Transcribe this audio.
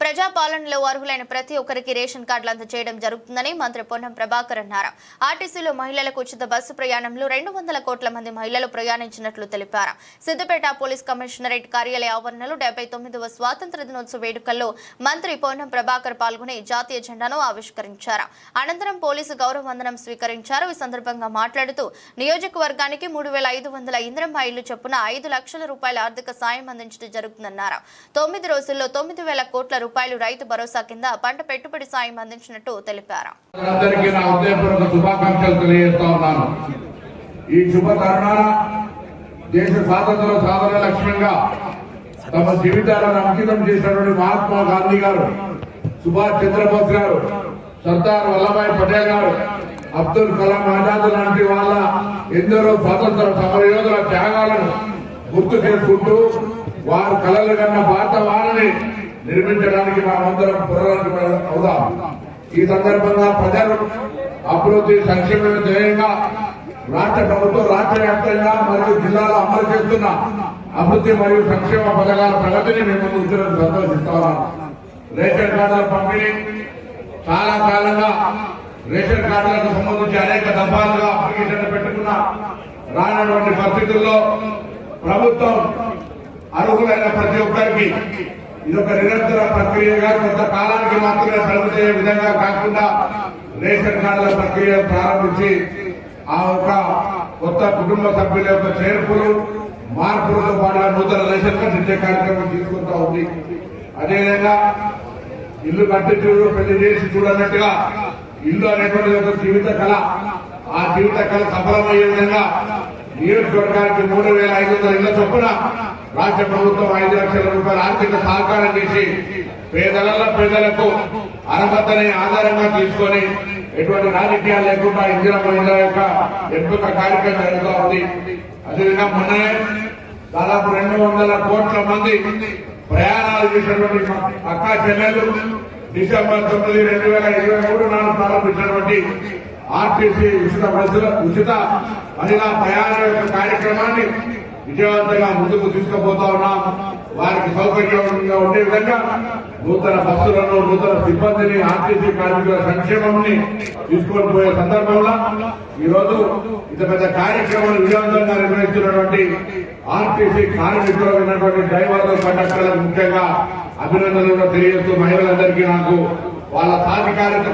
ప్రజాపాలనలో అర్హులైన ప్రతి ఒక్కరికి రేషన్ కార్డులు అందజేయడం జరుగుతుందని మంత్రి పొన్నం ప్రభాకర్ అన్నారు. ఆర్టీసీలో మహిళలకు ఉచిత బస్సు ప్రయాణంలో 200 కోట్ల మంది మహిళలు ప్రయాణించినట్లు తెలిపారు. సిద్దిపేట పోలీస్ కమిషనరేట్ కార్యాలయ ఆవరణలో 79వ స్వాతంత్ర దినోత్సవ వేడుకల్లో మంత్రి పొన్నం ప్రభాకర్ పాల్గొని జాతీయ జెండాను ఆవిష్కరించారు. అనంతరం పోలీసు గౌరవ వందనం స్వీకరించారు. ఈ సందర్భంగా మాట్లాడుతూ నియోజకవర్గానికి 3500 ఇంద్రమ్మ ఇళ్లు చొప్పున 5 లక్షల రూపాయల ఆర్థిక సాయం అందించడం జరుగుతుందన్నారు. 9 రోజుల్లో 9,000 కోట్ల రూపాయలు రైతు భరోసా కింద పంట పెట్టుబడి సాయం అందించినట్టు తెలిపారు. అందరికీ నా హృదయపూర్వక శుభాకాంక్షలు తెలియజేస్తా ఉన్నాను. ఈ శుభ తరుణాన దేశ స్వాతంత్ర సాధన లక్ష్యంగా తమ జీవితాలను అంకితం చేసినటువంటి మహాత్మా గాంధీ గారు, సుభాష్ చంద్రబోస్ గారు, సర్దార్ వల్లభాయ్ పటేల్ గారు, అబ్దుల్ కలాం ఆజాద్ లాంటి వాళ్ళ ఎందరో స్వాతంత్ర సమరయోధుల త్యాగాలను గుర్తు చేసుకుంటూ వారు కలలు కన్న భారతవాణిని నిర్మించడానికి మనమందరం పునరావృతం అవుదాం. ఈ సందర్భంగా ప్రజలు అభివృద్ధి సంక్షేమ ధ్యేయంగా రాష్ట్ర ప్రభుత్వం రాష్ట్ర వ్యాప్తంగా మరియు జిల్లాలో అమలు చేస్తున్న అభివృద్ధి మరియు సంక్షేమ పథకాల ప్రగతిని మేము ముందుకు సంతోషిస్తున్నాం. రేషన్ కార్డుల పంపిణీ చాలా కాలంగా రేషన్ కార్డులకు సంబంధించి అనేక దఫాలుగా అప్లికేషన్లు పెట్టుకున్న రానటువంటి పరిస్థితుల్లో ప్రభుత్వం అర్హులైన ప్రతి ఒక్కరికి ఇదొక నిరంతర ప్రక్రియగా కొంత కాలానికి మాత్రమే పరిమితి అయ్యే విధంగా కాకుండా రేషన్ కార్డుల ప్రక్రియ ప్రారంభించి ఆ ఒక కొత్త కుటుంబ సభ్యుల యొక్క చేర్పులు మార్పులతో పాటు నూతన రేషన్ కార్డు ఇచ్చే కార్యక్రమం తీసుకుంటా ఉంది. అదేవిధంగా ఇల్లు కట్టి చూడు పెళ్లి చేసి చూడన్నట్టుగా ఇల్లు అనేటువంటి ఒక జీవిత కళ, ఆ జీవిత కళ సఫలమయ్యే విధంగా నియోజకవర్గానికి 3,500 ఇళ్ల చొప్పున రాష్ట్ర ప్రభుత్వం 5 లక్షల రూపాయల ఆర్థిక సహకారం చేసి పేదలకు అర్హతని ఆధారంగా తీసుకొని ఎటువంటి రాజకీయాలు లేకుండా ఇందిరా మహిళ యొక్క ఎంపిక కార్యక్రమం జరుగుతూ ఉంది. అదేవిధంగా మొన్ననే దాదాపు 200 కోట్ల మంది ప్రయాణాలు చేసినటువంటి అక్కా చెల్లెలు డిసెంబర్ 9, 2023 నాడు ప్రారంభించినటువంటి ఆర్టీసీ ఉచిత మహిళా ప్రయాణ యొక్క కార్యక్రమాన్ని విజయవంతంగా ముందుకు తీసుకుపోతా ఉన్నాం. వారికి సౌకర్యంగా ఉండే విధంగా నూతన బస్సులను, నూతన సిబ్బందిని, ఆర్టీసీ కార్మికుల సంక్షేమాన్ని తీసుకొని పోయే సందర్భంలో ఈ రోజు ఇంత పెద్ద కార్యక్రమాన్ని విజయవంతంగా నిర్వహిస్తున్నటువంటి ఆర్టీసీ కార్మికులు ఉన్నటువంటి డ్రైవర్లు, కండక్టర్లకు ముఖ్యంగా అభినందనలు తెలియజేస్తూ మహిళలందరికీ నాకు వాళ్ళ సాధికారిత